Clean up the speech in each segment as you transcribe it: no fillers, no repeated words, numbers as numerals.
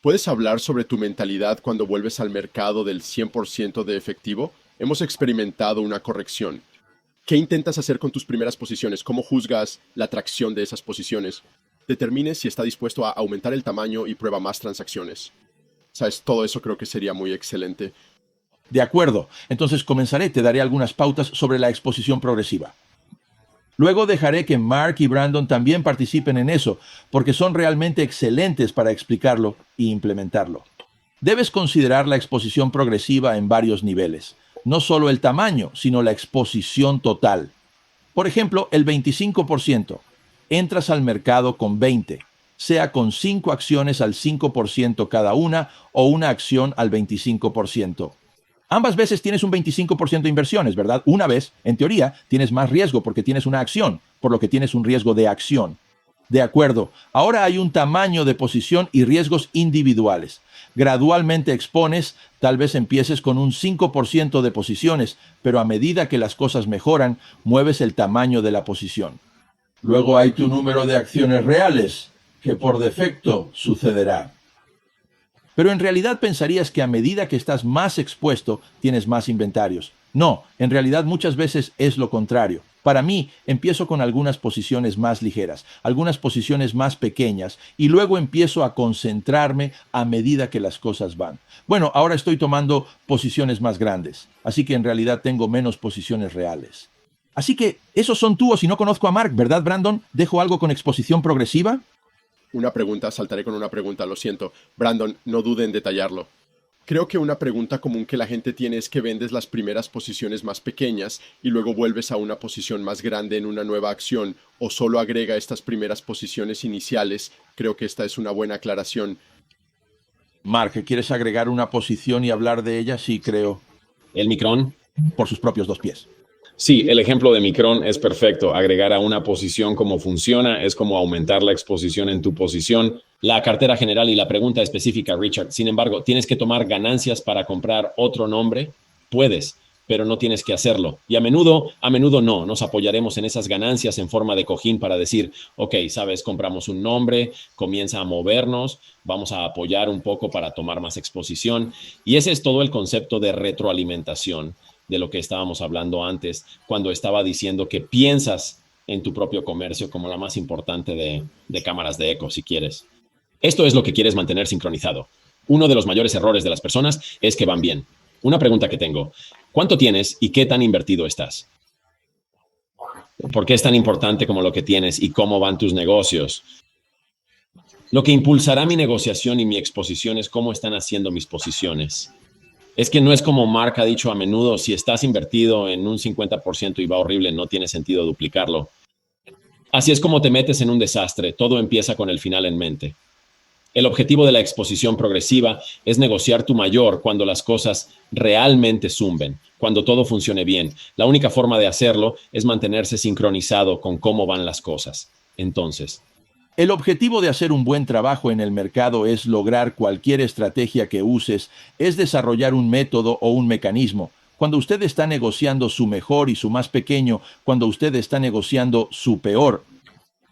¿Puedes hablar sobre tu mentalidad cuando vuelves al mercado del 100% de efectivo? Hemos experimentado una corrección. ¿Qué intentas hacer con tus primeras posiciones? ¿Cómo juzgas la atracción de esas posiciones? Determine si está dispuesto a aumentar el tamaño y prueba más transacciones. ¿Sabes? Todo eso creo que sería muy excelente. De acuerdo, entonces comenzaré, te daré algunas pautas sobre la exposición progresiva. Luego dejaré que Mark y Brandon también participen en eso, porque son realmente excelentes para explicarlo e implementarlo. Debes considerar la exposición progresiva en varios niveles, no solo el tamaño, sino la exposición total. Por ejemplo, el 25%. Entras al mercado con 20, sea con 5 acciones al 5% cada una o una acción al 25%. Ambas veces tienes un 25% de inversiones, ¿verdad? Una vez, en teoría, tienes más riesgo porque tienes una acción, por lo que tienes un riesgo de acción. De acuerdo, ahora hay un tamaño de posición y riesgos individuales. Gradualmente expones, tal vez empieces con un 5% de posiciones, pero a medida que las cosas mejoran, mueves el tamaño de la posición. Luego hay tu número de acciones reales, que por defecto sucederá. Pero en realidad pensarías que a medida que estás más expuesto, tienes más inventarios. No, en realidad muchas veces es lo contrario. Para mí, empiezo con algunas posiciones más ligeras, algunas posiciones más pequeñas, y luego empiezo a concentrarme a medida que las cosas van. Bueno, ahora estoy tomando posiciones más grandes, así que en realidad tengo menos posiciones reales. Así que, esos son tú o si no conozco a Mark, ¿verdad, Brandon? ¿Dejo algo con exposición progresiva? Una pregunta, saltaré con una pregunta, lo siento. Brandon, no dude en detallarlo. Creo que una pregunta común que la gente tiene es que vendes las primeras posiciones más pequeñas y luego vuelves a una posición más grande en una nueva acción o solo agrega estas primeras posiciones iniciales. Creo que esta es una buena aclaración. Mark, ¿quieres agregar una posición y hablar de ella? Sí, creo. El Micron. Por sus propios 2 pies. Sí, el ejemplo de Micron es perfecto. Agregar a una posición como funciona es como aumentar la exposición en tu posición. La cartera general y la pregunta específica, Richard. Sin embargo, ¿tienes que tomar ganancias para comprar otro nombre? Puedes, pero no tienes que hacerlo. Y a menudo no. Nos apoyaremos en esas ganancias en forma de cojín para decir, ok, sabes, compramos un nombre, comienza a movernos, vamos a apoyar un poco para tomar más exposición. Y ese es todo el concepto de retroalimentación, de lo que estábamos hablando antes, cuando estaba diciendo que piensas en tu propio comercio como la más importante de cámaras de eco, si quieres. Esto es lo que quieres mantener sincronizado. Uno de los mayores errores de las personas es que van bien. Una pregunta que tengo, ¿cuánto tienes y qué tan invertido estás? ¿Por qué es tan importante como lo que tienes y cómo van tus negocios? Lo que impulsará mi negociación y mi exposición es cómo están haciendo mis posiciones. Es que no es como Mark ha dicho a menudo, si estás invertido en un 50% y va horrible, no tiene sentido duplicarlo. Así es como te metes en un desastre, todo empieza con el final en mente. El objetivo de la exposición progresiva es negociar tu mayor cuando las cosas realmente zumben, cuando todo funcione bien. La única forma de hacerlo es mantenerse sincronizado con cómo van las cosas. Entonces, el objetivo de hacer un buen trabajo en el mercado es lograr cualquier estrategia que uses, es desarrollar un método o un mecanismo. Cuando usted está negociando su mejor y su más pequeño, cuando usted está negociando su peor.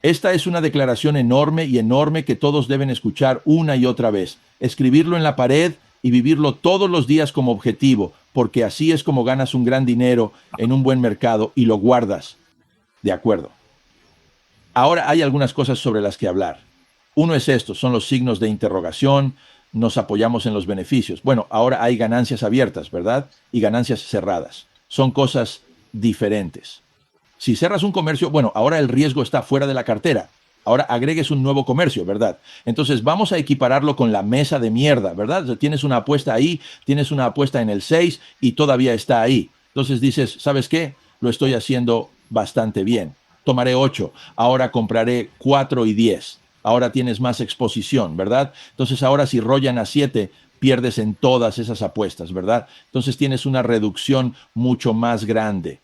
Esta es una declaración enorme y enorme que todos deben escuchar una y otra vez. Escribirlo en la pared y vivirlo todos los días como objetivo, porque así es como ganas un gran dinero en un buen mercado y lo guardas. De acuerdo. Ahora hay algunas cosas sobre las que hablar. Uno es esto, son los signos de interrogación, nos apoyamos en los beneficios. Bueno, ahora hay ganancias abiertas, ¿verdad? Y ganancias cerradas. Son cosas diferentes. Si cerras un comercio, bueno, ahora el riesgo está fuera de la cartera. Ahora agregues un nuevo comercio, ¿verdad? Entonces vamos a equipararlo con la mesa de mierda, ¿verdad? O sea, tienes una apuesta ahí, tienes una apuesta en el 6 y todavía está ahí. Entonces dices, ¿sabes qué? Lo estoy haciendo bastante bien. Tomaré 8, ahora compraré 4 y 10. Ahora tienes más exposición, ¿verdad? Entonces ahora si rollan a 7, pierdes en todas esas apuestas, ¿verdad? Entonces tienes una reducción mucho más grande.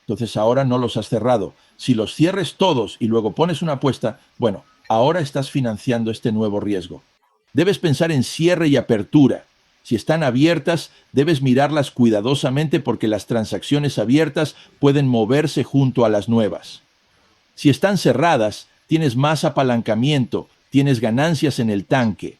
Entonces ahora no los has cerrado. Si los cierres todos y luego pones una apuesta, bueno, ahora estás financiando este nuevo riesgo. Debes pensar en cierre y apertura. Si están abiertas, debes mirarlas cuidadosamente porque las transacciones abiertas pueden moverse junto a las nuevas. Si están cerradas, tienes más apalancamiento, tienes ganancias en el tanque.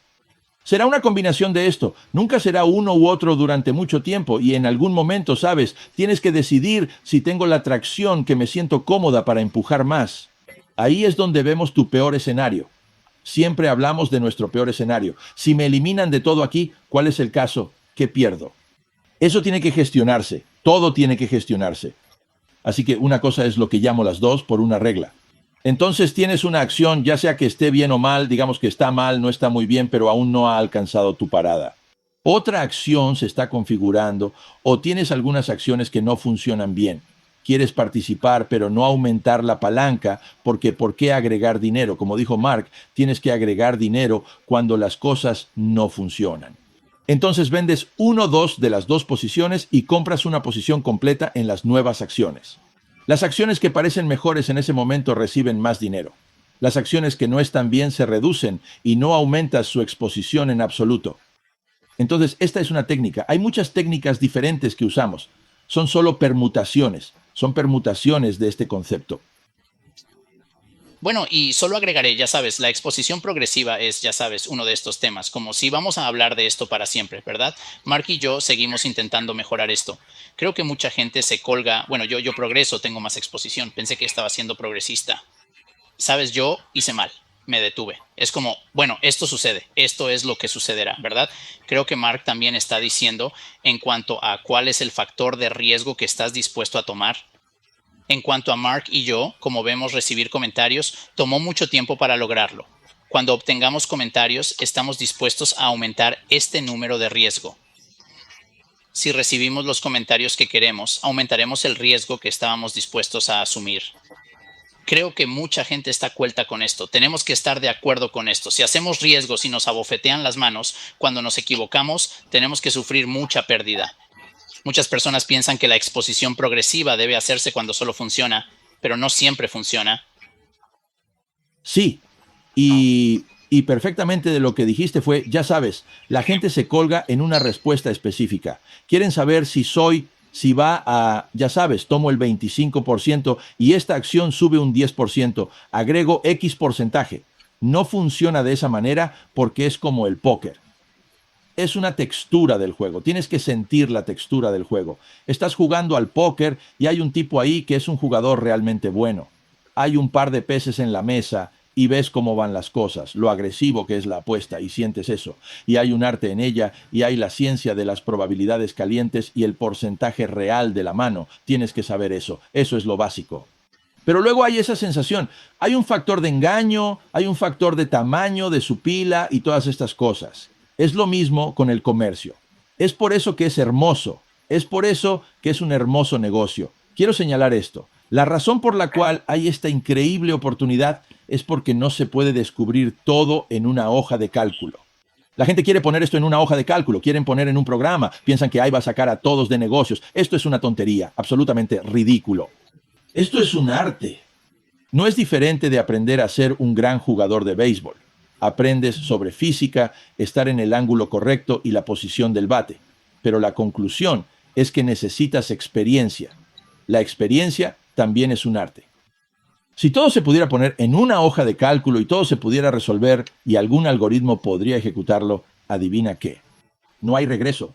Será una combinación de esto. Nunca será uno u otro durante mucho tiempo y en algún momento, sabes, tienes que decidir si tengo la tracción que me siento cómoda para empujar más. Ahí es donde vemos tu peor escenario. Siempre hablamos de nuestro peor escenario. Si me eliminan de todo aquí, ¿cuál es el caso? ¿Qué pierdo? Eso tiene que gestionarse. Todo tiene que gestionarse. Así que una cosa es lo que llamo las dos por una regla. Entonces tienes una acción, ya sea que esté bien o mal, digamos que está mal, no está muy bien, pero aún no ha alcanzado tu parada. Otra acción se está configurando o tienes algunas acciones que no funcionan bien. Quieres participar, pero no aumentar la palanca, porque ¿por qué agregar dinero? Como dijo Mark, tienes que agregar dinero cuando las cosas no funcionan. Entonces vendes uno o dos de las dos posiciones y compras una posición completa en las nuevas acciones. Las acciones que parecen mejores en ese momento reciben más dinero. Las acciones que no están bien se reducen y no aumentas su exposición en absoluto. Entonces, esta es una técnica. Hay muchas técnicas diferentes que usamos. Son solo permutaciones. Son permutaciones de este concepto. Bueno, y solo agregaré, ya sabes, la exposición progresiva es, ya sabes, uno de estos temas, como si vamos a hablar de esto para siempre, ¿verdad? Mark y yo seguimos intentando mejorar esto. Creo que mucha gente se colga, bueno, yo progreso, tengo más exposición, pensé que estaba siendo progresista. Sabes, yo hice mal, me detuve. Es como, bueno, esto sucede, esto es lo que sucederá, ¿verdad? Creo que Mark también está diciendo en cuanto a cuál es el factor de riesgo que estás dispuesto a tomar. En cuanto a Mark y yo, como vemos recibir comentarios, tomó mucho tiempo para lograrlo. Cuando obtengamos comentarios, estamos dispuestos a aumentar este número de riesgo. Si recibimos los comentarios que queremos, aumentaremos el riesgo que estábamos dispuestos a asumir. Creo que mucha gente está cuelta con esto. Tenemos que estar de acuerdo con esto. Si hacemos riesgos y nos abofetean las manos, cuando nos equivocamos, tenemos que sufrir mucha pérdida. Muchas personas piensan que la exposición progresiva debe hacerse cuando solo funciona, pero no siempre funciona. Sí, y perfectamente de lo que dijiste fue, ya sabes, la gente se colga en una respuesta específica. Quieren saber si va a, ya sabes, tomo el 25% y esta acción sube un 10%, agrego X porcentaje. No funciona de esa manera porque es como el póker. Es una textura del juego. Tienes que sentir la textura del juego. Estás jugando al póker y hay un tipo ahí que es un jugador realmente bueno. Hay un par de peces en la mesa y ves cómo van las cosas, lo agresivo que es la apuesta y sientes eso. Y hay un arte en ella y hay la ciencia de las probabilidades calientes y el porcentaje real de la mano. Tienes que saber eso. Eso es lo básico. Pero luego hay esa sensación. Hay un factor de engaño, hay un factor de tamaño de su pila y todas estas cosas. Es lo mismo con el comercio. Es por eso que es hermoso. Es por eso que es un hermoso negocio. Quiero señalar esto. La razón por la cual hay esta increíble oportunidad es porque no se puede descubrir todo en una hoja de cálculo. La gente quiere poner esto en una hoja de cálculo, quieren poner en un programa, piensan que ahí va a sacar a todos de negocios. Esto es una tontería, absolutamente ridículo. Esto es un arte. No es diferente de aprender a ser un gran jugador de béisbol. Aprendes sobre física, estar en el ángulo correcto y la posición del bate. Pero la conclusión es que necesitas experiencia. La experiencia también es un arte. Si todo se pudiera poner en una hoja de cálculo y todo se pudiera resolver y algún algoritmo podría ejecutarlo, adivina qué. No hay regreso.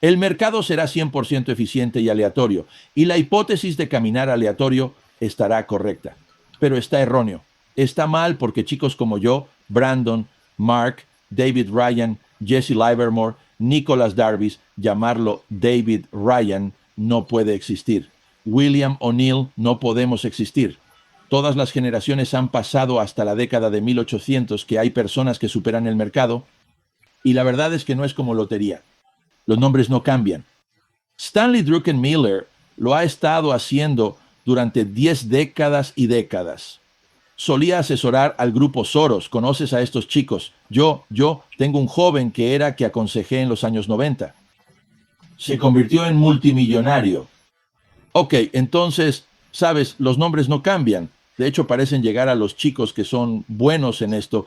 El mercado será 100% eficiente y aleatorio, y la hipótesis de caminar aleatorio estará correcta. Pero está erróneo. Está mal porque chicos como yo, Brandon, Mark, David Ryan, Jesse Livermore, Nicholas Darby, llamarlo David Ryan no puede existir. William O'Neill no podemos existir. Todas las generaciones han pasado hasta la década de 1800 que hay personas que superan el mercado, y la verdad es que no es como lotería. Los nombres no cambian. Stanley Druckenmiller lo ha estado haciendo durante 10 décadas y décadas. Solía asesorar al grupo Soros. ¿Conoces a estos chicos? Yo tengo un joven que aconsejé en los años 90. Se convirtió en multimillonario. Ok, entonces, sabes, los nombres no cambian. De hecho, parecen llegar a los chicos que son buenos en esto.